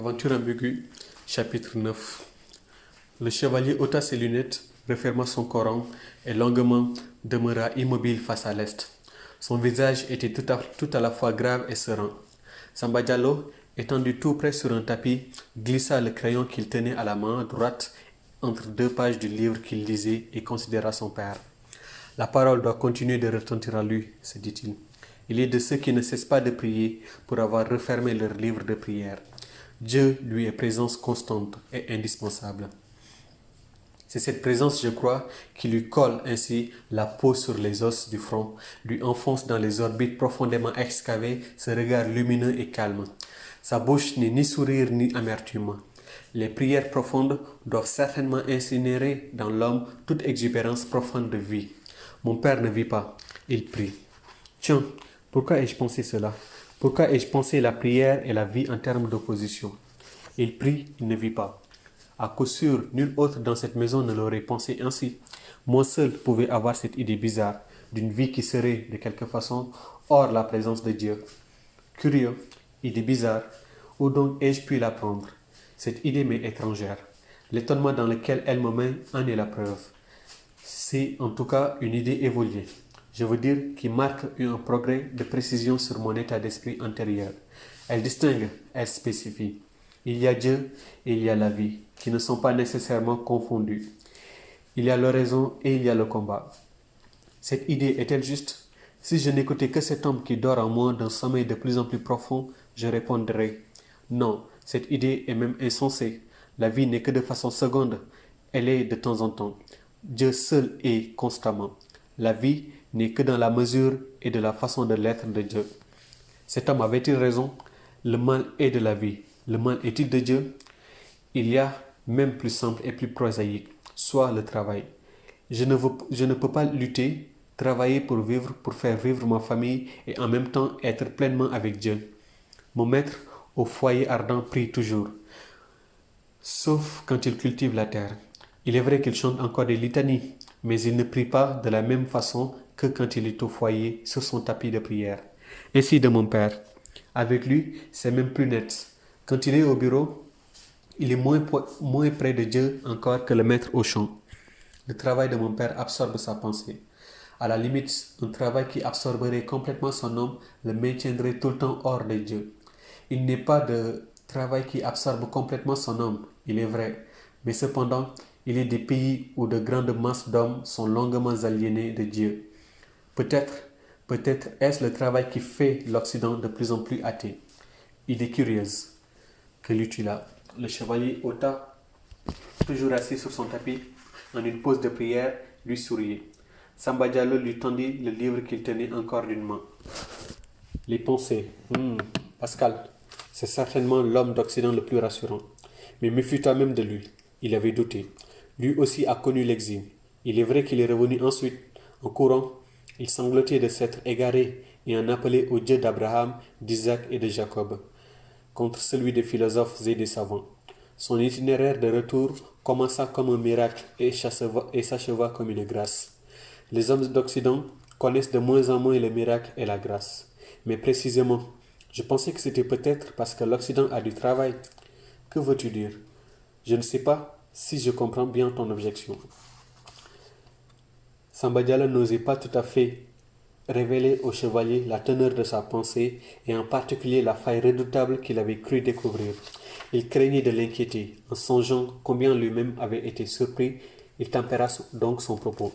Aventure ambiguë, chapitre 9. Le chevalier ôta ses lunettes, referma son Coran et longuement demeura immobile face à l'est. Son visage était tout à la fois grave et serein. Samba Diallo, étendu tout près sur un tapis, glissa le crayon qu'il tenait à la main droite entre deux pages du livre qu'il lisait et considéra son père. La parole doit continuer de retentir en lui, se dit-il. Il est de ceux qui ne cessent pas de prier pour avoir refermé leur livre de prière. Dieu lui est présence constante et indispensable. C'est cette présence, je crois, qui lui colle ainsi la peau sur les os du front, lui enfonce dans les orbites profondément excavées ce regard lumineux et calme. Sa bouche n'est ni sourire ni amertume. Les prières profondes doivent certainement incinérer dans l'homme toute exubérance profonde de vie. Mon père ne vit pas, il prie. Tiens, pourquoi ai-je pensé cela? Pourquoi ai-je pensé la prière et la vie en termes d'opposition? Il prie, il ne vit pas. À coup sûr, nul autre dans cette maison ne l'aurait pensé ainsi. Moi seul pouvais avoir cette idée bizarre d'une vie qui serait, de quelque façon, hors la présence de Dieu. Curieux, idée bizarre, où donc ai-je pu la prendre? Cette idée m'est étrangère. L'étonnement dans lequel elle me met en est la preuve. C'est en tout cas une idée évoluée. Je veux dire qui marque un progrès de précision sur mon état d'esprit antérieur. Elle distingue, elle spécifie. Il y a Dieu et il y a la vie, qui ne sont pas nécessairement confondus. Il y a l'oraison et il y a le combat. Cette idée est-elle juste? Si je n'écoutais que cet homme qui dort en moi d'un sommeil de plus en plus profond, je répondrais non, cette idée est même insensée. La vie n'est que de façon seconde, elle est de temps en temps. Dieu seul est constamment. La vie n'est que dans la mesure et de la façon de l'être de Dieu. Cet homme avait-il raison? Le mal est de la vie. Le mal est-il de Dieu? Il y a même plus simple et plus prosaïque, soit le travail. Je ne peux pas lutter, travailler pour vivre, pour faire vivre ma famille et en même temps être pleinement avec Dieu. Mon maître au foyer ardent prie toujours, sauf quand il cultive la terre. Il est vrai qu'il chante encore des litanies, mais il ne prie pas de la même façon que quand il est au foyer sur son tapis de prière. Ainsi de mon père. Avec lui, c'est même plus net. Quand il est au bureau, il est moins près de Dieu encore que le maître au champ. Le travail de mon père absorbe sa pensée. À la limite, un travail qui absorberait complètement son homme le maintiendrait tout le temps hors de Dieu. Il n'est pas de travail qui absorbe complètement son homme, il est vrai, mais cependant, il y a des pays où de grandes masses d'hommes sont longuement aliénés de Dieu. Peut-être est-ce le travail qui fait l'Occident de plus en plus athée. Idée curieuse. Que lut-il là? Le chevalier ôta, toujours assis sur son tapis, en une pause de prière, lui souriait. Samba Diallo lui tendit le livre qu'il tenait encore d'une main. Les pensées. Pascal, c'est certainement l'homme d'Occident le plus rassurant. Mais méfie-toi même de lui. Il avait douté. Lui aussi a connu l'exil. Il est vrai qu'il est revenu ensuite, en courant. Il sanglotait de s'être égaré et en appelait au Dieu d'Abraham, d'Isaac et de Jacob, contre celui des philosophes et des savants. Son itinéraire de retour commença comme un miracle et s'acheva comme une grâce. Les hommes d'Occident connaissent de moins en moins le miracle et la grâce. Mais précisément, je pensais que c'était peut-être parce que l'Occident a du travail. Que veux-tu dire? Je ne sais pas si je comprends bien ton objection. Samba Diallo n'osait pas tout à fait révéler au chevalier la teneur de sa pensée et en particulier la faille redoutable qu'il avait cru découvrir. Il craignait de l'inquiéter. En songeant combien lui-même avait été surpris, il tempéra donc son propos.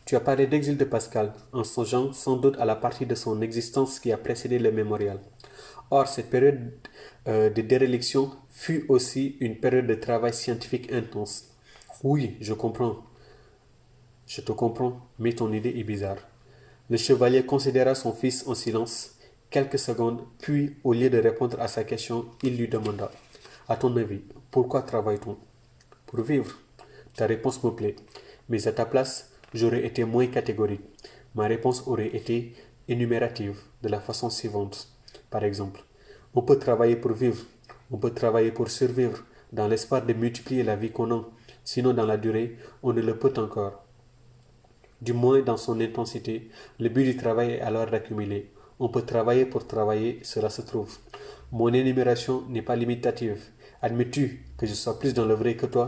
Tu as parlé d'exil de Pascal, en songeant sans doute à la partie de son existence qui a précédé le mémorial. Or, cette période de déréliction fut aussi une période de travail scientifique intense. Oui, je comprends. Je te comprends, mais ton idée est bizarre. Le chevalier considéra son fils en silence quelques secondes, puis, au lieu de répondre à sa question, il lui demanda « À ton avis, pourquoi travaille-t-on ?»« Pour vivre. » Ta réponse me plaît, mais à ta place, j'aurais été moins catégorique. Ma réponse aurait été énumérative, de la façon suivante. Par exemple, on peut travailler pour vivre, on peut travailler pour survivre, dans l'espoir de multiplier la vie qu'on a. Sinon, dans la durée, on ne le peut encore. Du moins dans son intensité, le but du travail est alors d'accumuler. On peut travailler pour travailler, cela se trouve. Mon énumération n'est pas limitative. Admets-tu que je sois plus dans le vrai que toi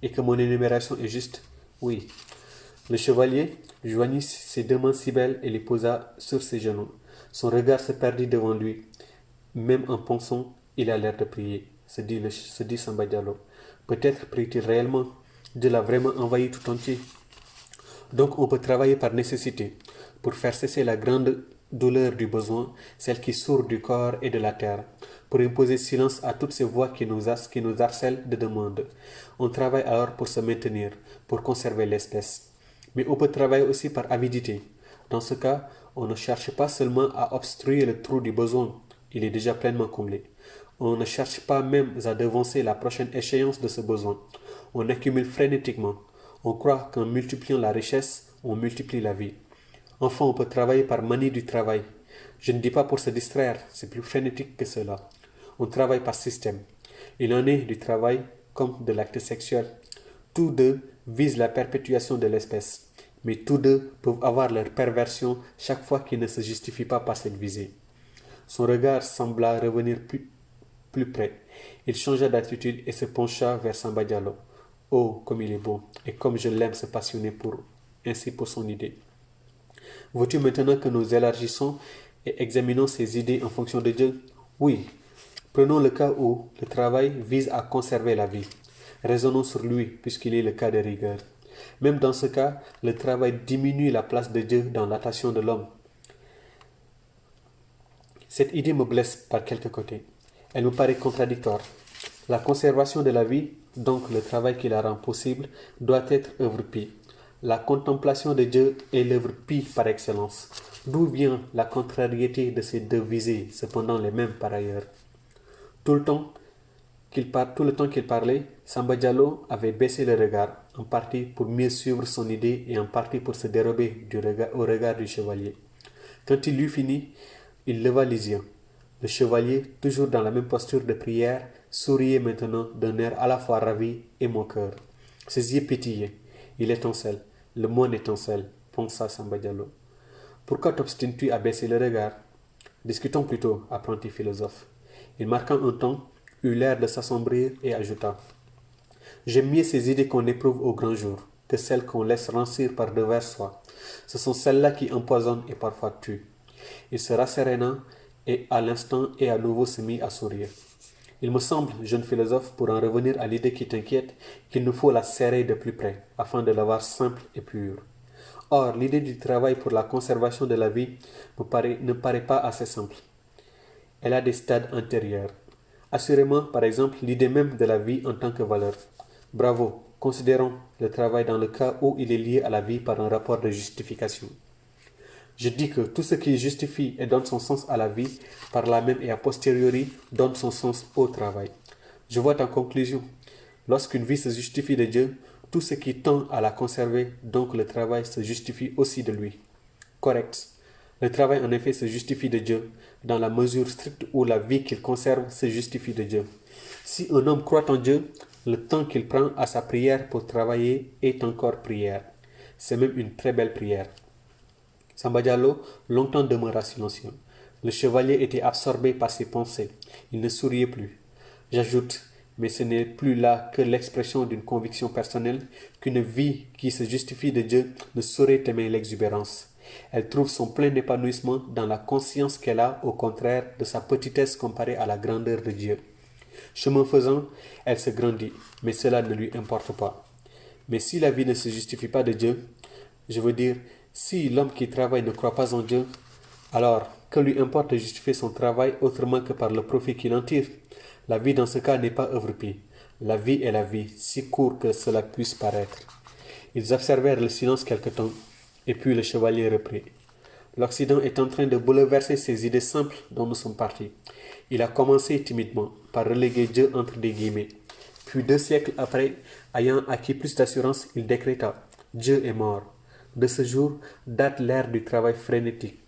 et que mon énumération est juste? Oui. Le chevalier joignit ses deux mains si belles et les posa sur ses genoux. Son regard se perdit devant lui. Même en pensant, il a l'air de prier, se dit Samba Diallo. Peut-être prie-t-il réellement. Dieu l'a vraiment envahi tout entier. Donc on peut travailler par nécessité, pour faire cesser la grande douleur du besoin, celle qui sourd du corps et de la terre, pour imposer silence à toutes ces voix qui nous harcèlent de demandes. On travaille alors pour se maintenir, pour conserver l'espèce. Mais on peut travailler aussi par avidité. Dans ce cas, on ne cherche pas seulement à obstruer le trou du besoin, il est déjà pleinement comblé. On ne cherche pas même à devancer la prochaine échéance de ce besoin. On accumule frénétiquement. On croit qu'en multipliant la richesse, on multiplie la vie. Enfin, on peut travailler par manie du travail. Je ne dis pas pour se distraire, c'est plus frénétique que cela. On travaille par système. Il en est du travail comme de l'acte sexuel. Tous deux visent la perpétuation de l'espèce, mais tous deux peuvent avoir leur perversion chaque fois qu'ils ne se justifient pas par cette visée. Son regard sembla revenir plus près. Il changea d'attitude et se pencha vers Samba Diallo. Oh, comme il est beau, et comme je l'aime se passionner ainsi pour son idée. Veux-tu maintenant que nous élargissons et examinons ses idées en fonction de Dieu? Oui. Prenons le cas où le travail vise à conserver la vie. Raisonnons sur lui, puisqu'il est le cas de rigueur. Même dans ce cas, le travail diminue la place de Dieu dans l'attention de l'homme. Cette idée me blesse par quelques côtés. Elle me paraît contradictoire. La conservation de la vie, donc le travail qui la rend possible, doit être œuvre pie. La contemplation de Dieu est l'œuvre pie par excellence. D'où vient la contrariété de ces deux visées, cependant les mêmes par ailleurs? Tout le temps qu'il parlait, Samba Diallo avait baissé le regard, en partie pour mieux suivre son idée et en partie pour se dérober au regard du chevalier. Quand il eut fini, il leva les yeux. Le chevalier, toujours dans la même posture de prière, souriait maintenant d'un air à la fois ravi et moqueur. Ses yeux pétillaient. Il étincelle. Le monde étincelle, pensa Samba Diallo. Pourquoi t'obstines-tu à baisser le regard? Discutons plutôt, apprenti philosophe. Il marqua un temps, eut l'air de s'assombrir et ajouta: J'aime mieux ces idées qu'on éprouve au grand jour que celles qu'on laisse rancir par devers soi. Ce sont celles-là qui empoisonnent et parfois tuent. Il se rasséréna et à l'instant et à nouveau se mit à sourire. Il me semble, jeune philosophe, pour en revenir à l'idée qui t'inquiète, qu'il nous faut la serrer de plus près, afin de la voir simple et pure. Or, l'idée du travail pour la conservation de la vie ne paraît pas assez simple. Elle a des stades antérieurs. Assurément, par exemple, l'idée même de la vie en tant que valeur. Bravo, considérons le travail dans le cas où il est lié à la vie par un rapport de justification. Je dis que tout ce qui justifie et donne son sens à la vie, par là même et a posteriori, donne son sens au travail. Je vois en conclusion. Lorsqu'une vie se justifie de Dieu, tout ce qui tend à la conserver, donc le travail, se justifie aussi de lui. Correct. Le travail en effet se justifie de Dieu, dans la mesure stricte où la vie qu'il conserve se justifie de Dieu. Si un homme croit en Dieu, le temps qu'il prend à sa prière pour travailler est encore prière. C'est même une très belle prière. Samba Diallo longtemps demeura silencieux. Le chevalier était absorbé par ses pensées. Il ne souriait plus. J'ajoute, mais ce n'est plus là que l'expression d'une conviction personnelle, qu'une vie qui se justifie de Dieu ne saurait aimer l'exubérance. Elle trouve son plein épanouissement dans la conscience qu'elle a, au contraire, de sa petitesse comparée à la grandeur de Dieu. Chemin faisant, elle se grandit, mais cela ne lui importe pas. Mais si la vie ne se justifie pas de Dieu, je veux dire, si l'homme qui travaille ne croit pas en Dieu, alors que lui importe de justifier son travail autrement que par le profit qu'il en tire? La vie dans ce cas n'est pas œuvre pie. La vie est la vie, si court que cela puisse paraître. Ils observèrent le silence quelque temps, et puis le chevalier reprit. L'Occident est en train de bouleverser ces idées simples dont nous sommes partis. Il a commencé timidement par reléguer Dieu entre des guillemets. Puis 2 siècles après, ayant acquis plus d'assurance, il décréta: Dieu est mort. De ce jour date l'ère du travail frénétique.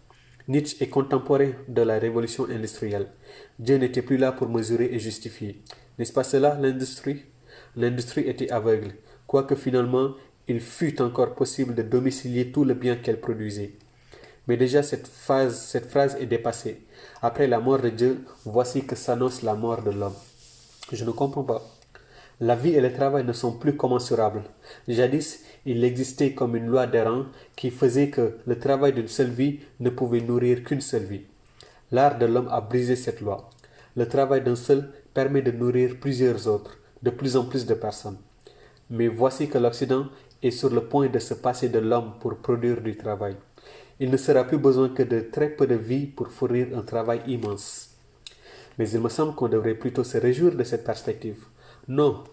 Nietzsche est contemporain de la révolution industrielle. Dieu n'était plus là pour mesurer et justifier. N'est-ce pas cela, l'industrie? L'industrie était aveugle, quoique finalement il fût encore possible de domicilier tout le bien qu'elle produisait. Mais déjà cette phrase est dépassée. Après la mort de Dieu, voici que s'annonce la mort de l'homme. Je ne comprends pas. La vie et le travail ne sont plus commensurables. Jadis, il existait comme une loi d'errant qui faisait que le travail d'une seule vie ne pouvait nourrir qu'une seule vie. L'art de l'homme a brisé cette loi. Le travail d'un seul permet de nourrir plusieurs autres, de plus en plus de personnes. Mais voici que l'Occident est sur le point de se passer de l'homme pour produire du travail. Il ne sera plus besoin que de très peu de vie pour fournir un travail immense. Mais il me semble qu'on devrait plutôt se réjouir de cette perspective. Non,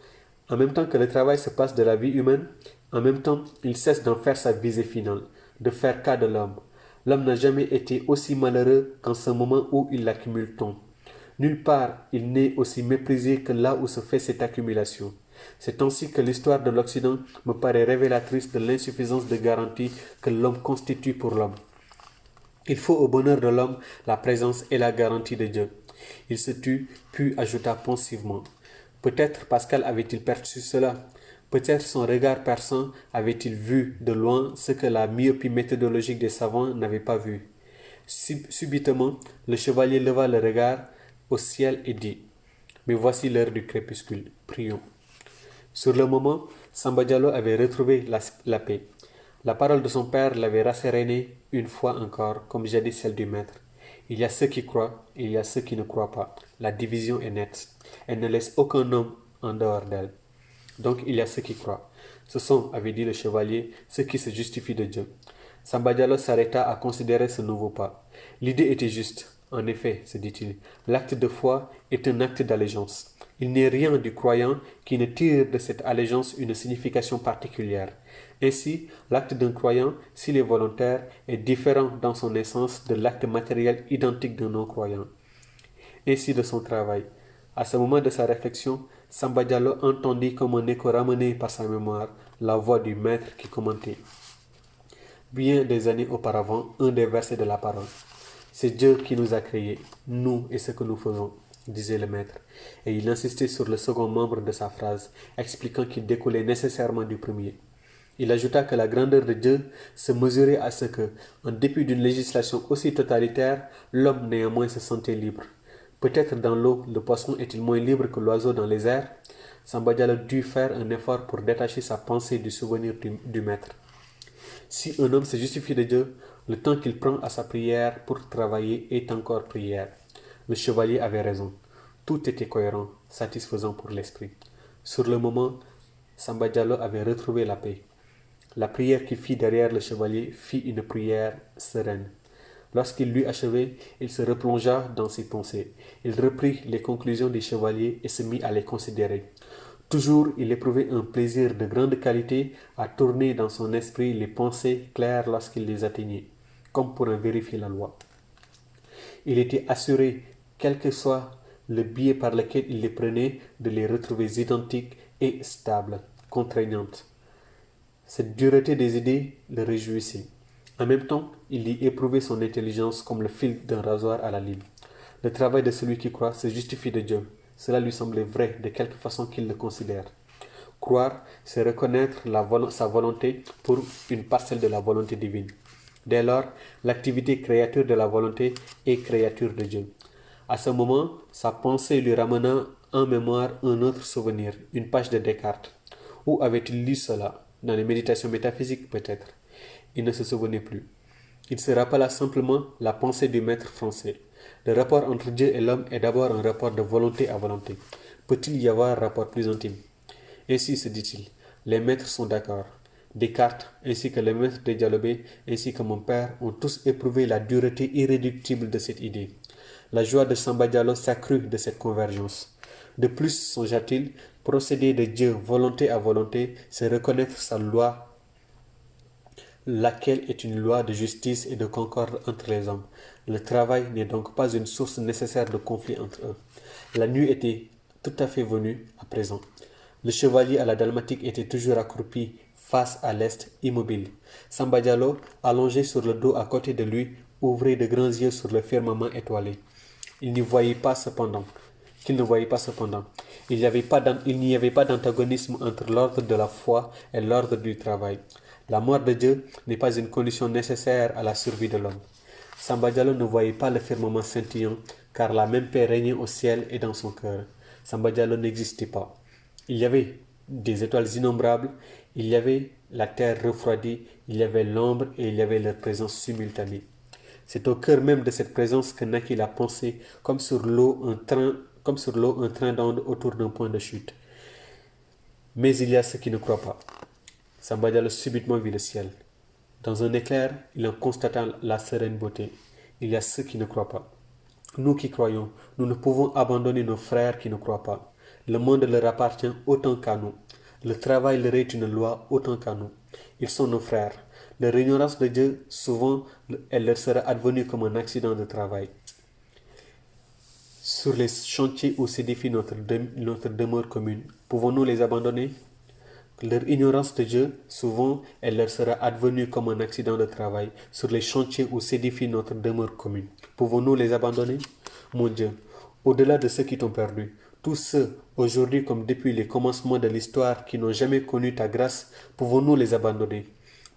en même temps que le travail se passe de la vie humaine, en même temps, il cesse d'en faire sa visée finale, de faire cas de l'homme. L'homme n'a jamais été aussi malheureux qu'en ce moment où il accumule tant. Nulle part il n'est aussi méprisé que là où se fait cette accumulation. C'est ainsi que l'histoire de l'Occident me paraît révélatrice de l'insuffisance de garantie que l'homme constitue pour l'homme. Il faut au bonheur de l'homme la présence et la garantie de Dieu. Il se tut, puis ajouta pensivement. Peut-être Pascal avait-il perçu cela. Peut-être son regard perçant avait-il vu de loin ce que la myopie méthodologique des savants n'avait pas vu. Subitement, le chevalier leva le regard au ciel et dit « Mais voici l'heure du crépuscule, prions. » Sur le moment, Samba Diallo avait retrouvé la paix. La parole de son père l'avait rasséréné une fois encore, comme jadis celle du maître. Il y a ceux qui croient, il y a ceux qui ne croient pas. La division est nette. Elle ne laisse aucun homme en dehors d'elle. Donc il y a ceux qui croient. Ce sont, avait dit le chevalier, ceux qui se justifient de Dieu. Samba Diallo s'arrêta à considérer ce nouveau pas. L'idée était juste. En effet, se dit-il, l'acte de foi est un acte d'allégeance. Il n'est rien du croyant qui ne tire de cette allégeance une signification particulière. Ainsi, l'acte d'un croyant, s'il est volontaire, est différent dans son essence de l'acte matériel identique d'un non-croyant. Ainsi de son travail. À ce moment de sa réflexion, Samba Diallo entendit comme un écho ramené par sa mémoire la voix du maître qui commentait. Bien des années auparavant, un des versets de la parole. C'est Dieu qui nous a créés, nous et ce que nous faisons, disait le maître, et il insistait sur le second membre de sa phrase, expliquant qu'il découlait nécessairement du premier. Il ajouta que la grandeur de Dieu se mesurait à ce que, en dépit d'une législation aussi totalitaire, l'homme néanmoins se sentait libre. Peut-être dans l'eau, le poisson est-il moins libre que l'oiseau dans les airs? Samba Diallo dut faire un effort pour détacher sa pensée du souvenir du maître. Si un homme se justifie de Dieu, le temps qu'il prend à sa prière pour travailler est encore prière. Le chevalier avait raison. Tout était cohérent, satisfaisant pour l'esprit. Sur le moment, Samba Diallo avait retrouvé la paix. La prière qu'il fit derrière le chevalier fit une prière sereine. Lorsqu'il l'eut achevée, il se replongea dans ses pensées. Il reprit les conclusions du chevalier et se mit à les considérer. Toujours, il éprouvait un plaisir de grande qualité à tourner dans son esprit les pensées claires lorsqu'il les atteignait, comme pour en vérifier la loi. Il était assuré, quel que soit le biais par lequel il les prenait, de les retrouver identiques et stables, contraignantes. Cette dureté des idées le réjouissait. En même temps, il y éprouvait son intelligence comme le fil d'un rasoir à la lime. Le travail de celui qui croit se justifie de Dieu. Cela lui semblait vrai de quelque façon qu'il le considère. Croire, c'est reconnaître sa volonté pour une parcelle de la volonté divine. Dès lors, l'activité créature de la volonté est créature de Dieu. À ce moment, sa pensée lui ramena en mémoire un autre souvenir, une page de Descartes. Où avait-il lu cela? Dans les méditations métaphysiques peut-être. Il ne se souvenait plus. Il se rappela simplement la pensée du maître français. Le rapport entre Dieu et l'homme est d'abord un rapport de volonté à volonté. Peut-il y avoir un rapport plus intime? Ainsi se dit-il, les maîtres sont d'accord. Descartes, ainsi que le maître de Dialobé, ainsi que mon père, ont tous éprouvé la dureté irréductible de cette idée. La joie de Samba Diallo s'accrut de cette convergence. De plus, songea-t-il, procéder de Dieu volonté à volonté, c'est reconnaître sa loi, laquelle est une loi de justice et de concorde entre les hommes. Le travail n'est donc pas une source nécessaire de conflit entre eux. La nuit était tout à fait venue à présent. Le chevalier à la dalmatique était toujours accroupi face à l'est, immobile. Samba Diallo, allongé sur le dos à côté de lui, ouvrait de grands yeux sur le firmament étoilé. Il n'y voyait pas cependant. Il n'y avait pas d'antagonisme entre l'ordre de la foi et l'ordre du travail. La mort de Dieu n'est pas une condition nécessaire à la survie de l'homme. Samba Diallo ne voyait pas le firmament scintillant, car la même paix régnait au ciel et dans son cœur. Samba Diallo n'existait pas. Il y avait des étoiles innombrables, il y avait la terre refroidie, il y avait l'ombre et il y avait leur présence simultanée. C'est au cœur même de cette présence que naquit la pensée, comme sur l'eau un train d'onde autour d'un point de chute. Mais il y a ceux qui ne croient pas. Samba Diallo subitement vit le ciel. Dans un éclair, il en constata la sereine beauté. Il y a ceux qui ne croient pas. Nous qui croyons, nous ne pouvons abandonner nos frères qui ne croient pas. Le monde leur appartient autant qu'à nous. Le travail leur est une loi autant qu'à nous. Ils sont nos frères. Leur ignorance de Dieu, souvent, elle leur sera advenue comme un accident de travail. Sur les chantiers où s'édifie notre demeure commune, pouvons-nous les abandonner? Leur ignorance de Dieu, souvent, elle leur sera advenue comme un accident de travail sur les chantiers où s'édifie notre demeure commune. Pouvons-nous les abandonner? Mon Dieu, au-delà de ceux qui t'ont perdu, tous ceux, aujourd'hui comme depuis les commencements de l'histoire, qui n'ont jamais connu ta grâce, pouvons-nous les abandonner?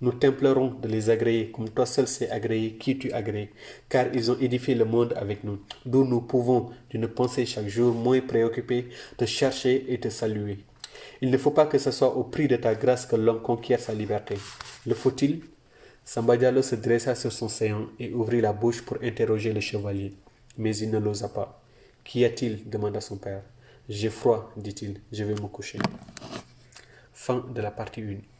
Nous t'implorons de les agréer comme toi seul sais agréer qui tu agrées, car ils ont édifié le monde avec nous, d'où nous pouvons, d'une pensée chaque jour moins préoccupée, te chercher et te saluer. Il ne faut pas que ce soit au prix de ta grâce que l'homme conquiert sa liberté. Le faut-il? Samba Diallo se dressa sur son séant et ouvrit la bouche pour interroger le chevalier. Mais il ne l'osa pas. Qu'y a-t-il? Demanda son père. J'ai froid, dit-il. Je vais me coucher. Fin de la partie 1.